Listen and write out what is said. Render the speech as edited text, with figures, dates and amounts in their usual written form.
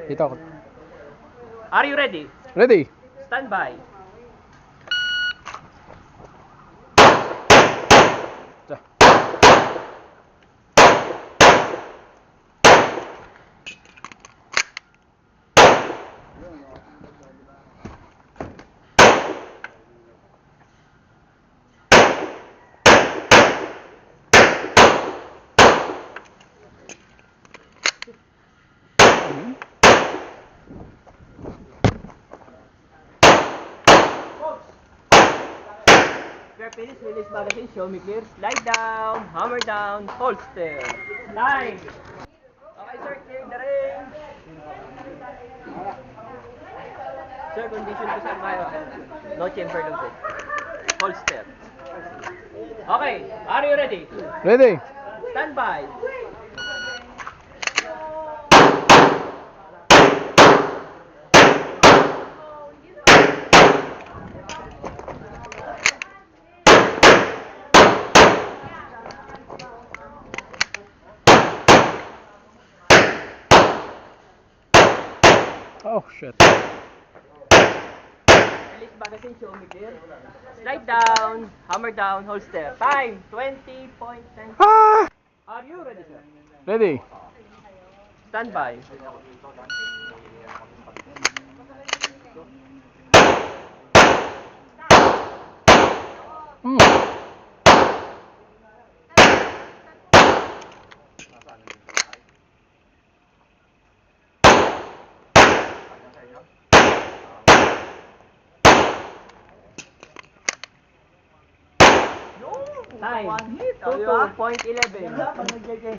Dito ako. Are you ready? Ready? Stand by. Clear finish, release magazine, show me clear, slide down, hammer down, holster. Line. Okay sir, clear the range. Sir, condition ko sir kayo. No chamber loaded. Holster. Okay, are you ready? Ready? Stand by. Oh, shit. Release magazine, show me clear. Slide down, hammer down, holster. Time, 20.10. Ah! Are you ready, sir? Ready? Stand by. Hmm. Time, 22.11.